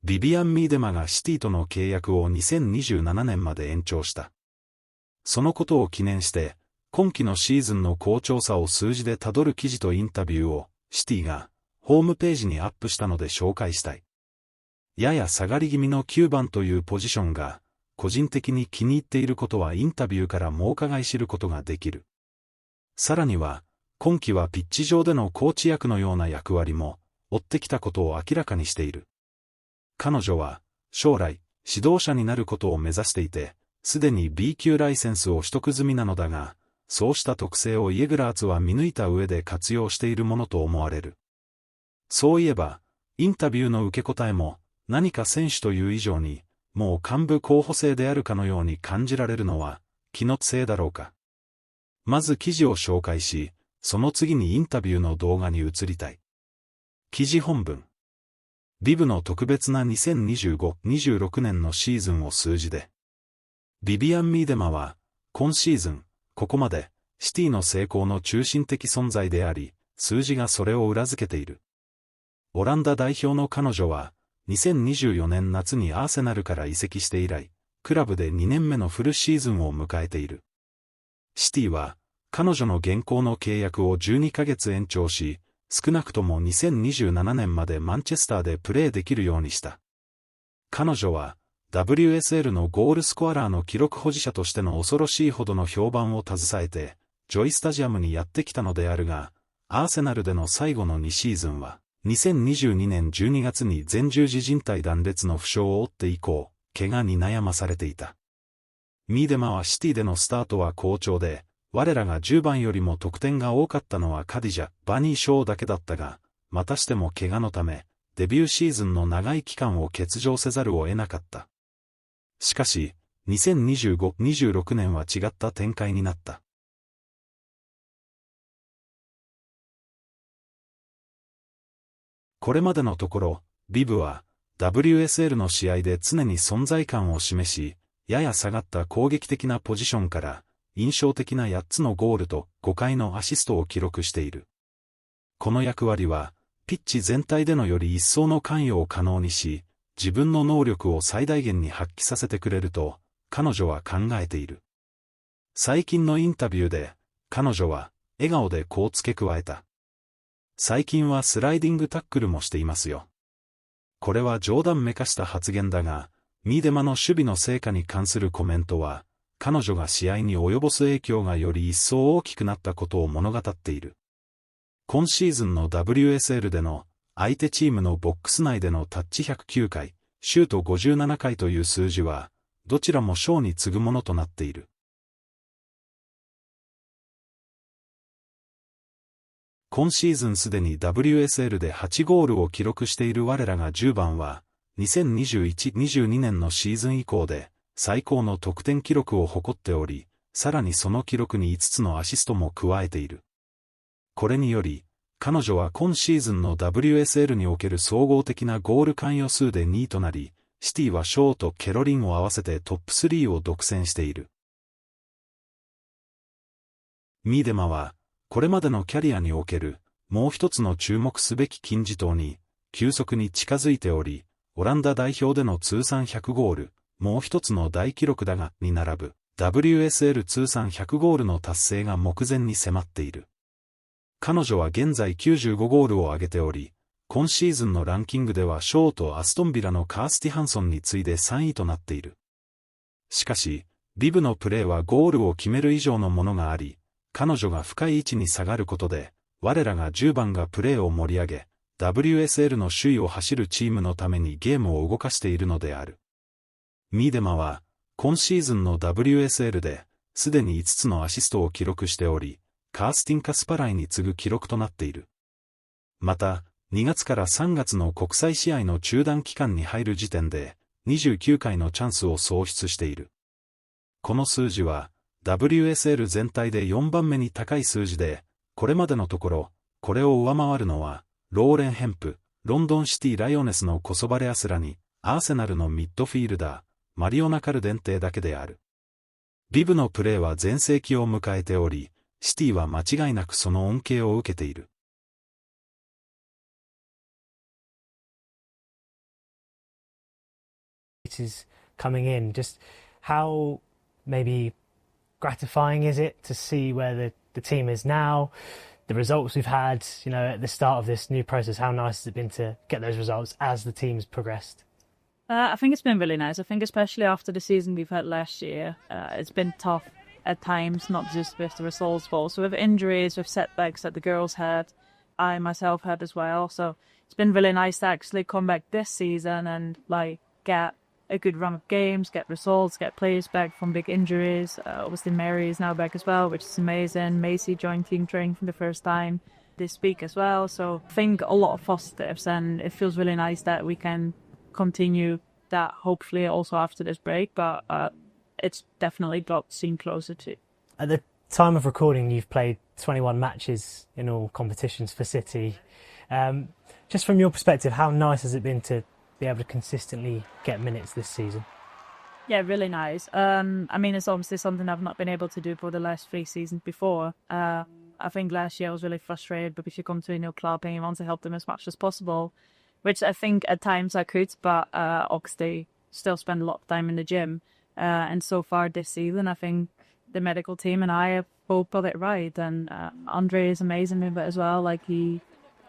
ビビアン・ミーデマがシティとの契約を2027年まで延長した。そのことを記念して、今季のシーズンの好調さを数字でたどる記事とインタビューを、シティが、ホームページにアップしたので紹介したい。やや下がり気味の9番というポジションが、個人的に気に入っていることはインタビューからも伺い知ることができる。さらには、今季はピッチ上でのコーチ役のような役割も、追ってきたことを明らかにしている。彼女は、将来、指導者になることを目指していて、すでに B 級ライセンスを取得済みなのだが、そうした特性をイエグラーツは見抜いた上で活用しているものと思われる。そういえば、インタビューの受け答えも、何か選手という以上に、もう幹部候補生であるかのように感じられるのは、気のせいだろうか。まず記事を紹介し、その次にインタビューの動画に移りたい。記事本文。ビブの特別な2025-26年のシーズンを数字で。ビビアン・ミーデマは、今シーズン、ここまで、シティの成功の中心的存在であり、数字がそれを裏付けている。オランダ代表の彼女は、2024年夏にアーセナルから移籍して以来、クラブで2年目のフルシーズンを迎えている。シティは、彼女の現行の契約を12ヶ月延長し、少なくとも2027年までマンチェスターでプレーできるようにした。彼女は、WSL のゴールスコアラーの記録保持者としての恐ろしいほどの評判を携えて、ジョイスタジアムにやってきたのであるが、アーセナルでの最後の2シーズンは、2022年12月に前十字靭帯断裂の負傷を負って以降、怪我に悩まされていた。ミーデマはシティでのスタートは好調で、我らが10番よりも得点が多かったのはカディジャ・バニー賞だけだったが、またしても怪我のため、デビューシーズンの長い期間を欠場せざるを得なかった。しかし、2025-26年は違った展開になった。これまでのところ、ビブは、WSL の試合で常に存在感を示し、やや下がった攻撃的なポジションから、印象的な8つのゴールと5回のアシストを記録している。この役割は、ピッチ全体でのより一層の関与を可能にし、自分の能力を最大限に発揮させてくれると、彼女は考えている。最近のインタビューで、彼女は、笑顔でこう付け加えた。最近はスライディングタックルもしていますよ。これは冗談めかした発言だが、ミーデマの守備の成果に関するコメントは、彼女が試合に及ぼす影響がより一層大きくなったことを物語っている。今シーズンの WSL での相手チームのボックス内でのタッチ109回、シュート57回という数字は、どちらも賞に次ぐものとなっている。今シーズンすでに WSL で8ゴールを記録している我らが10番は、2021-22年のシーズン以降で、最高の得点記録を誇っており、さらにその記録に5つのアシストも加えている。これにより、彼女は今シーズンの WSL における総合的なゴール関与数で2位となり、シティはショーとケロリンを合わせてトップ3を独占している。ミーデマは、これまでのキャリアにおける、もう一つの注目すべき金字塔に、急速に近づいており、オランダ代表での通算100ゴール、もう一つの大記録だが、に並ぶ、WSL 通算100ゴールの達成が目前に迫っている。彼女は現在95ゴールを挙げており、今シーズンのランキングではショーとアストンビラのカースティハンソンに次いで3位となっている。しかし、ビブのプレーはゴールを決める以上のものがあり、彼女が深い位置に下がることで、我らが10番がプレーを盛り上げ、WSL の首位を走るチームのためにゲームを動かしているのである。ミーデマは、今シーズンの WSL で、すでに5つのアシストを記録しており、カースティン・カスパライに次ぐ記録となっている。また、2月から3月の国際試合の中断期間に入る時点で、29回のチャンスを創出している。この数字は、WSL 全体で4番目に高い数字で、これまでのところ、これを上回るのは、ローレン・ヘンプ、ロンドンシティ・ライオネスのコソバレアスラに、アーセナルのミッドフィールダー、マリオナ・カルデンテだけである。ビブのプレーは全盛期を迎えており、シティは間違いなくその恩恵を受けている。faces coming in. Just how maybe gratifying is it to see where the team is now, the results we've had, you know, at the start of this new process? How nice has it been to get those results as the team's progressed? I think it's been really nice. I think especially after the season we've had last year, it's been tough at times, not just with the results, but also with injuries, with setbacks that the girls had, I myself had as well. So it's been really nice to actually come back this season and like get a good run of games, get results, get players back from big injuries. Obviously Mary is now back as well, which is amazing. Macy joined team training for the first time this week as well. So I think a lot of positives, and it feels really nice that we can continue that hopefully also after this break, but it's definitely got seen closer to. At the time of recording, you've played 21 matches in all competitions for City. Just from your perspective, how nice has it been to be able to consistently get minutes this season? Yeah, really nice. I mean, it's obviously something I've not been able to do for the last 3 seasons before. I think last year I was really frustrated because you come to a new club and you want to help them as much as possible, which I think at times I could, but obviously still spend a lot of time in the gym. And so far this season, I think the medical team and I have both got it right. And Andre is amazing with it as well. Like he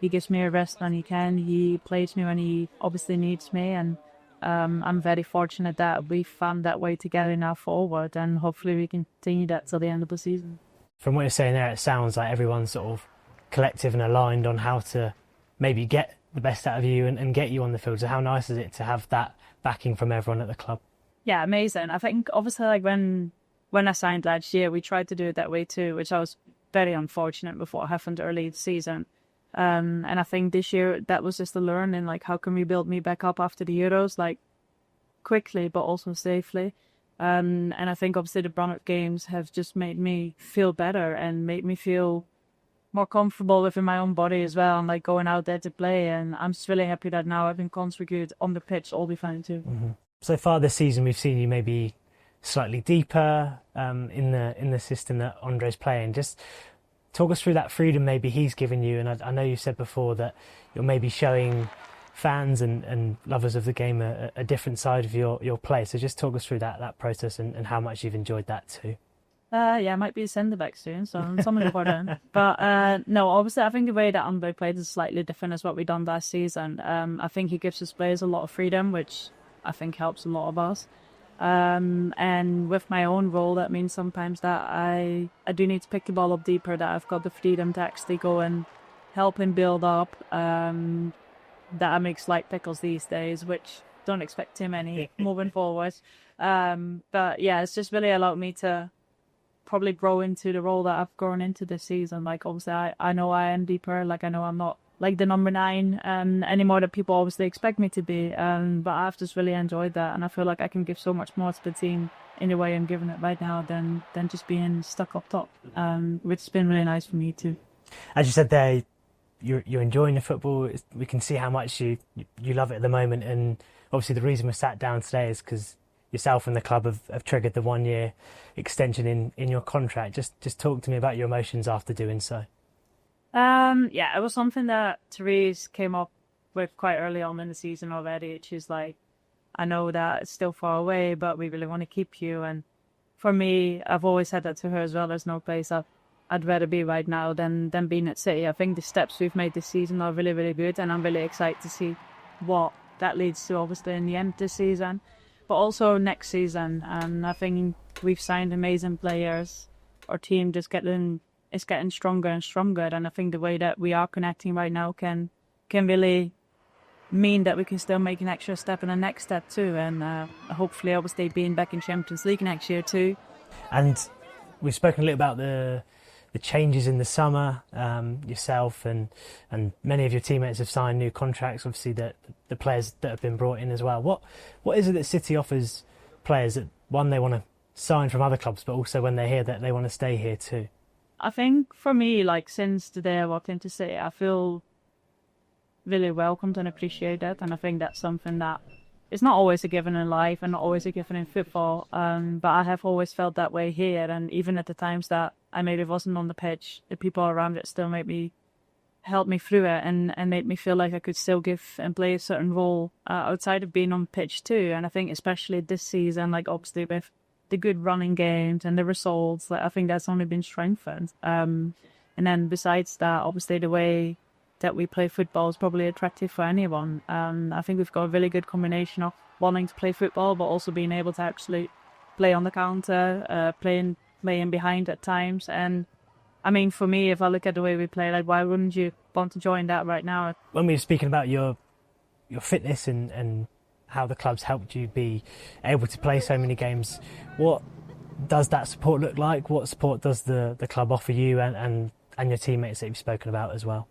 gives me a rest when he can. He plays me when he obviously needs me. And I'm very fortunate that we found that way together now forward. And hopefully we can continue that till the end of the season. From what you're saying there, it sounds like everyone's sort of collective and aligned on how to maybe get the best out of you and get you on the field. So how nice is it to have that backing from everyone at the club? Yeah, amazing. I think obviously like when I signed last year, we tried to do it that way too, which I was very unfortunate before it happened early this season. And I think this year that was just a learning, like how can we build me back up after the Euros, like quickly but also safely. And I think obviously the Brunnet games have just made me feel better and made me feel more comfortable within my own body as well, and like going out there to play. And I'm just really happy that now I can contribute on the pitch all be fine too. Mm-hmm. So far this season, we've seen you maybe slightly deeper in the system that Andre's playing. Just talk us through that freedom maybe he's given you. And I know you said before that you're maybe showing fans and lovers of the game a different side of your play. So just talk us through that process and how much you've enjoyed that too. Yeah, I might be a centre-back soon, so something important. But no, obviously I think the way that Andre played is slightly different as what we done last season. I think he gives his players a lot of freedom, which I think helps a lot of us. And with my own role, that means sometimes that I do need to pick the ball up deeper, that I've got the freedom to actually go and help him build up. That I make slight pickles these days, which don't expect too many moving forward. But yeah, it's just really allowed me to probably grow into the role that I've grown into this season. Like obviously I know I am deeper, like I know I'm not like the number 9 anymore that people obviously expect me to be, but I've just really enjoyed that, and I feel like I can give so much more to the team in the way I'm giving it right now than just being stuck up top, which has been really nice for me too. As you said there, you're enjoying the football. We can see how much you love it at the moment, and obviously the reason we're sat down today is because yourself and the club have triggered the 1-year extension in your contract. Just talk to me about your emotions after doing so. Yeah, it was something that Therese came up with quite early on in the season already. She's like, I know that it's still far away, but we really want to keep you. And for me, I've always said that to her as well. There's no place I'd rather be right now than being at City. I think the steps we've made this season are really, really good, and I'm really excited to see what that leads to, obviously, in the end this season, but also next season. And I think we've signed amazing players. Our team just is getting stronger and stronger, and I think the way that we are connecting right now can really mean that we can still make an extra step and a next step too, and hopefully obviously being back in Champions League next year too. And we've spoken a little about the changes in the summer. Yourself and many of your teammates have signed new contracts, obviously the players that have been brought in as well. What is it that City offers players that, one, they want to sign from other clubs, but also when they're here that they want to stay here too? I think for me, like since the day I walked into City, I feel really welcomed and appreciated, and I think that's something that is not always a given in life and not always a given in football, but I have always felt that way here. And even at the times that I maybe wasn't on the pitch, the people around it still made me helped me through it and made me feel like I could still give and play a certain role outside of being on pitch too. And I think especially this season, like obviously with the good running games and the results, like I think that's only been strengthened. And then besides that, obviously the way that we play football is probably attractive for anyone. I think we've got a really good combination of wanting to play football, but also being able to actually play on the counter, playing behind at times. And I mean, for me, if I look at the way we play, like, why wouldn't you want to join that right now? When we were speaking about your fitness and how the club's helped you be able to play so many games, what does that support look like? What support does the club offer you and your teammates that you've spoken about as well?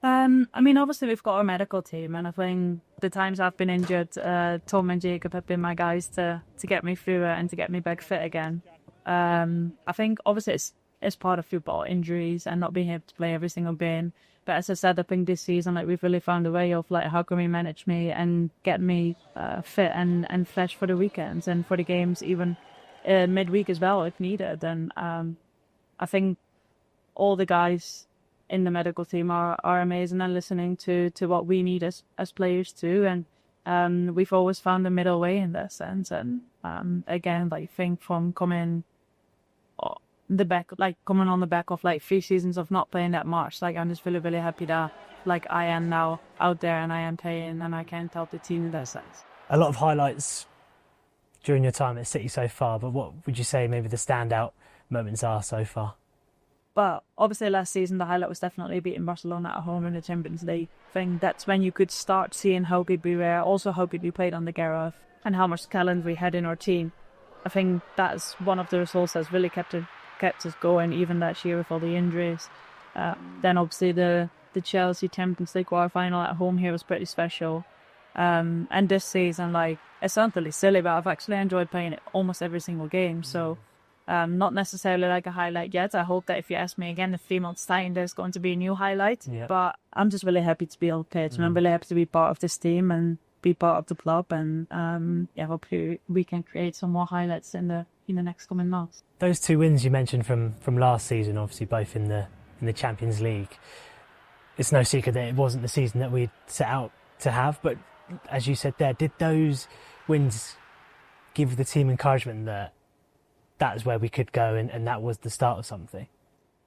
I mean, obviously we've got our medical team, and I think the times I've been injured, Tom and Jacob have been my guys to get me through it and to get me back fit again. I think obviously it's part of football, injuries and not being able to play every single game. But as I said, I think this season, like, we've really found a way of like how can we manage me and get me fit and fresh for the weekends and for the games, even midweek as well if needed. And I think all the guys in the medical team are amazing and listening to what we need as players too. And we've always found a middle way in that sense. And again, like, I think from coming on the back of like 3 seasons of not playing that much, like, I'm just really, really happy that like I am now out there and I am playing and I can help the team in that sense. A lot of highlights during your time at City so far, but what would you say maybe the standout moments are so far? But obviously last season, the highlight was definitely beating Barcelona at home in the Champions League. I think that's when you could start seeing how good we were, also how good we played under Gareth, and how much talent we had in our team. I think that's one of the results that's really kept us going, even that year with all the injuries. Then obviously the Chelsea Champions League quarter-final at home here was pretty special. And this season, like, it sounds really silly, but I've actually enjoyed playing it almost every single game. So not necessarily like a highlight yet. I hope that if you ask me again in 3 months' time, there's going to be a new highlight. Yeah. But I'm just really happy to be on pitch, and I'm really happy to be part of this team and be part of the club. And hopefully we can create some more highlights in the next coming months. Those 2 wins you mentioned from last season, obviously both in the Champions League. It's no secret that it wasn't the season that we'd set out to have, but as you said there, did those wins give the team encouragement that is where we could go and that was the start of something?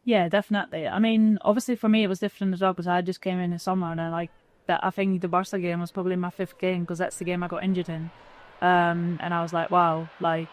Yeah, definitely. I mean, obviously for me it was different as well because I just came in the summer and I think the Barca game was probably my 5th game because that's the game I got injured in. And I was like, wow, like,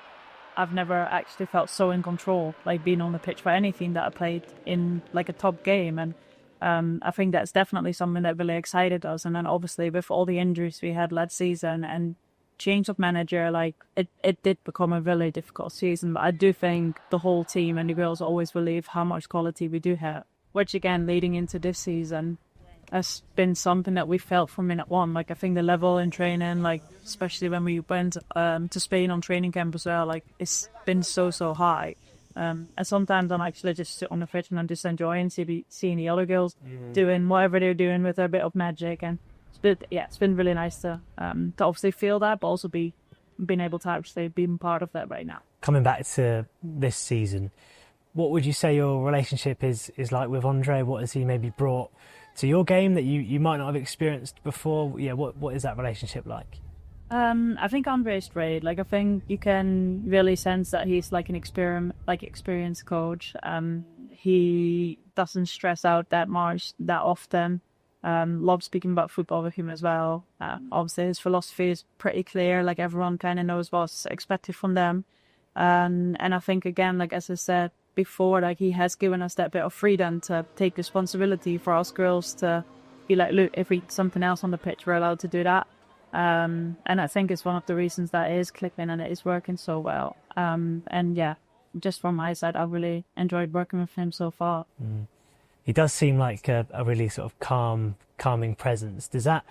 I've never actually felt so in control, like being on the pitch for anything that I played in like a top game. And I think that's definitely something that really excited us. And then obviously with all the injuries we had last season and change of manager, like it did become a really difficult season. But I do think the whole team and the girls always believe how much quality we do have, which again, leading into this season, has been something that we felt from minute one. Like, I think the level in training, like especially when we went to Spain on training camp as well, like it's been so high. And sometimes I'm actually just sit on the pitch and I'm just enjoying seeing the other girls doing whatever they're doing with their bit of magic. And it's been really nice to obviously feel that, but also being able to actually be part of that right now. Coming back to this season, what would you say your relationship is like with Andre? What has he maybe brought to your game that you might not have experienced before? Yeah, what is that relationship like? I think Andre is great. Like, I think you can really sense that he's like an experienced coach. He doesn't stress out that much, that often. Love speaking about football with him as well. Obviously his philosophy is pretty clear, like everyone kind of knows what's expected from them. And I think, again, like as I said before, like he has given us that bit of freedom to take responsibility for us girls to be like, look, if we need something else on the pitch, we're allowed to do that. And I think it's one of the reasons that it is clicking and it is working so well. And yeah, just from my side, I really enjoyed working with him so far. He does seem like a really sort of calming presence. Does that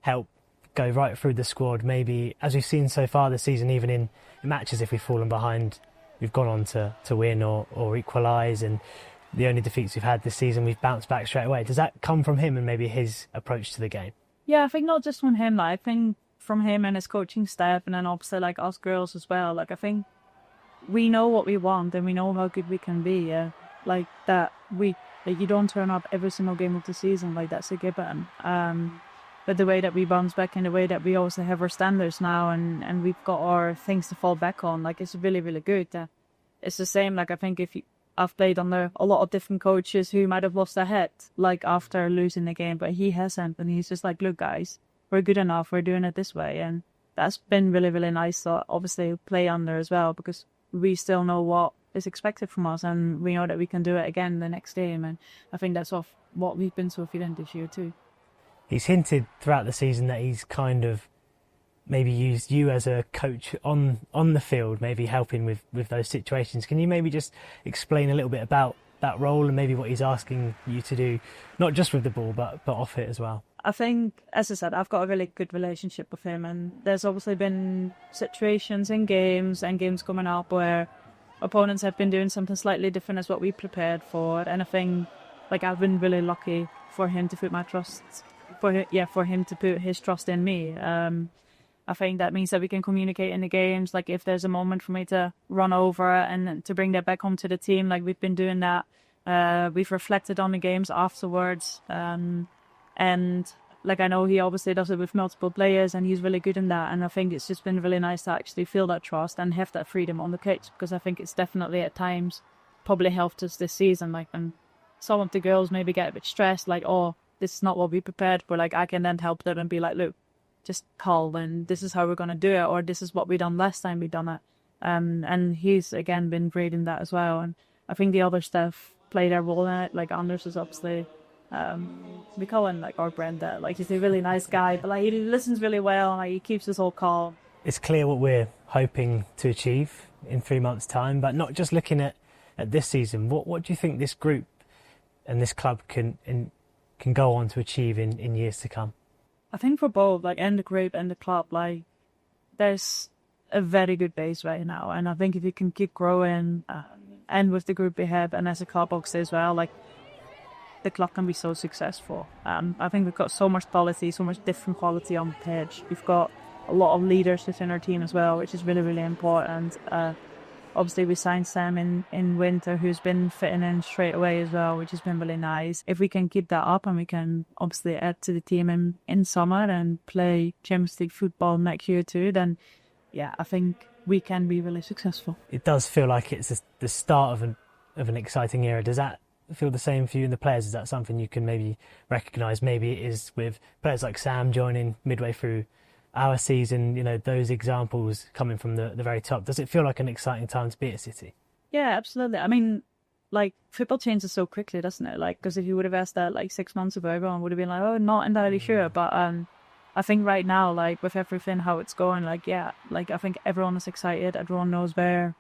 help go right through the squad? Maybe, as we've seen so far this season, even in matches, if we've fallen behind, we've gone on to win or equalise, and the only defeats we've had this season, we've bounced back straight away. Does that come from him and maybe his approach to the game? Yeah, I think not just from him. Like, I think from him and his coaching staff, and then obviously like us girls as well. Like, I think we know what we want and we know how good we can be. Like that, we Like, you don't turn up every single game of the season, like that's a given. But the way that we bounce back and the way that we also have our standards now and we've got our things to fall back on, like it's really, really good. It's the same, like I think I've played under a lot of different coaches who might have lost their head, like after losing the game, but he hasn't. And he's just like, look guys, we're good enough, we're doing it this way. And that's been really, really nice to obviously play under as well, because we still know what is expected from us and we know that we can do it again the next game. And I think that's what we've been so feeling this year too. He's hinted throughout the season that he's kind of maybe used you as a coach on the field, maybe helping with those situations. Can you maybe just explain a little bit about that role and maybe what he's asking you to do, not just with the ball, but off it as well? I think, as I said, I've got a really good relationship with him, and there's obviously been situations in games and games coming up where opponents have been doing something slightly different as what we prepared for. And I think, like, I've been really lucky for him to put my trust, for him to put his trust in me. I think that means that we can communicate in the games. Like, if there's a moment for me to run over and to bring that back home to the team, like we've been doing that. We've reflected on the games afterwards. And like, I know he obviously does it with multiple players and he's really good in that. And I think it's just been really nice to actually feel that trust and have that freedom on the pitch, because I think it's definitely at times probably helped us this season. Like, when some of the girls maybe get a bit stressed, like, oh, this is not what we prepared for. Like, I can then help them and be like, look, just call and this is how we're going to do it, or this is what we done last time we done it. And he's again been great in that as well. And I think the other staff play their role in it. Like, Anders is obviously, we call him like our Brenda. Like, he's a really nice guy, but like he listens really well and like he keeps us all calm. It's clear what we're hoping to achieve in 3 months' time, but not just looking at this season. What do you think this group and this club can go on to achieve in years to come? I think for both, like, and the group and the club, like, there's a very good base right now. And I think if you can keep growing, and with the group we have, and as a club box as well, like, the club can be so successful. I think we've got so much quality, so much different quality on the pitch. We've got a lot of leaders within our team as well, which is really, really important. Obviously, we signed Sam in winter, who's been fitting in straight away as well, which has been really nice. If we can keep that up and we can obviously add to the team in summer and play Champions League football next year too, then yeah, I think we can be really successful. It does feel like it's the start of an exciting era. Does that feel the same for you and the players? Is that something you can maybe recognise? Maybe it is with players like Sam joining midway through our season, you know, those examples coming from the very top. Does it feel like an exciting time to be at City? Yeah, absolutely. I mean, like, football changes so quickly, doesn't it? Like, because if you would have asked that like 6 months ago, everyone would have been like, oh, not entirely sure. But I think right now, like, with everything, how it's going, like, yeah, like, I think everyone is excited. Everyone knows where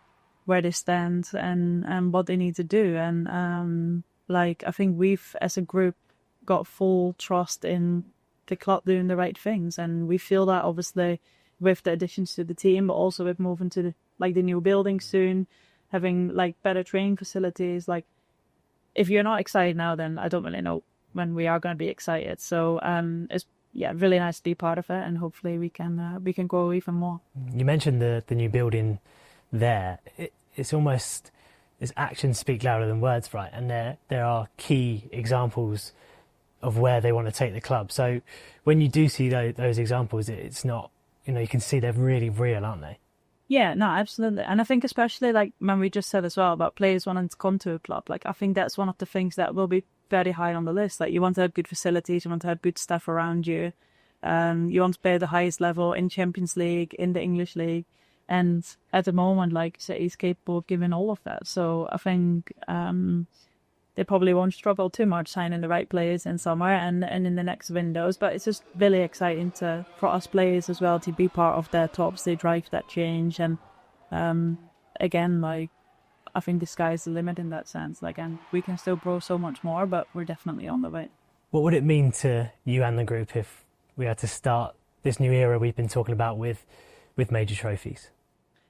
they stand and what they need to do. And like, I think we've, as a group, got full trust in the club doing the right things, and we feel that obviously with the additions to the team, but also with moving to the new building soon, having like better training facilities. Like, if you're not excited now, then I don't really know when we are going to be excited. So it's really nice to be part of it, and hopefully we can grow even more. You mentioned the new building there. It's almost, its actions speak louder than words, right? And there are key examples of where they want to take the club. So when you do see those examples, it's not, you know, you can see they're really real, aren't they? Yeah, no, absolutely. And I think especially like when we just said as well about players wanting to come to a club, like I think that's one of the things that will be very high on the list. Like, you want to have good facilities, you want to have good staff around you, you want to play at the highest level in Champions League, in the English League. And at the moment, like, City's capable of giving all of that. So I think they probably won't struggle too much signing the right players in summer and in the next windows. But it's just really exciting for us players as well to be part of that, to obviously drive that change. And again, like, I think the sky's the limit in that sense. Like, and we can still grow so much more, but we're definitely on the way. What would it mean to you and the group if we had to start this new era we've been talking about with major trophies?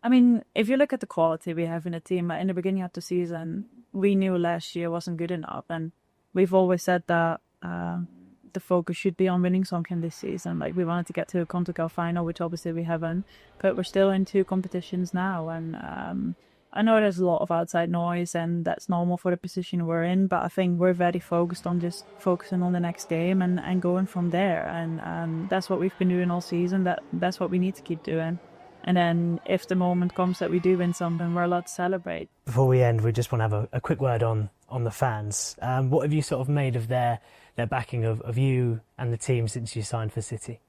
I mean, if you look at the quality we have in the team, in the beginning of the season, we knew last year wasn't good enough. And we've always said that the focus should be on winning something this season. Like, we wanted to get to a CONCACAF final, which obviously we haven't, but we're still in 2 competitions now. And I know there's a lot of outside noise and that's normal for the position we're in, but I think we're very focused on just focusing on the next game and going from there. And that's what we've been doing all season. That's what we need to keep doing. And then if the moment comes that we do win something, we're allowed to celebrate. Before we end, we just want to have a quick word on the fans. What have you sort of made of their backing of you and the team since you signed for City?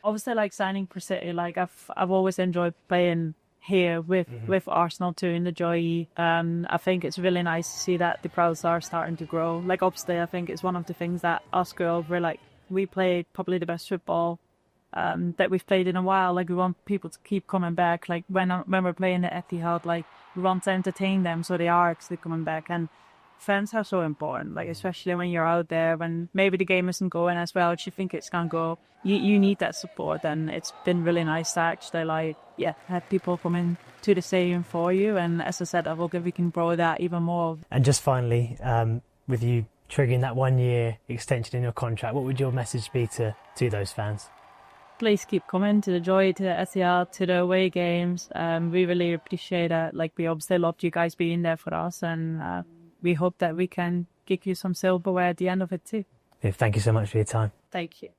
Obviously, like signing for City, like I've always enjoyed playing here with Arsenal too in the Joy. I think it's really nice to see that the crowds are starting to grow. Like obviously, I think it's one of the things that us girls were like, we played probably the best football that we've played in a while. Like we want people to keep coming back. Like when we're playing at Etihad, like we want to entertain them, so they are actually coming back. And fans are so important, like especially when you're out there when maybe the game isn't going as well as you think it's gonna go. You need that support, and it's been really nice to actually have people coming to the stadium for you. And as I said, I hope that we can grow that even more. And just finally, with you triggering that 1 year extension in your contract, what would your message be to those fans? Please keep coming to the Joy, to the Etihad, to the away games. We really appreciate it. Like we obviously loved you guys being there for us, and we hope that we can give you some silverware at the end of it too. Yeah, thank you so much for your time. Thank you.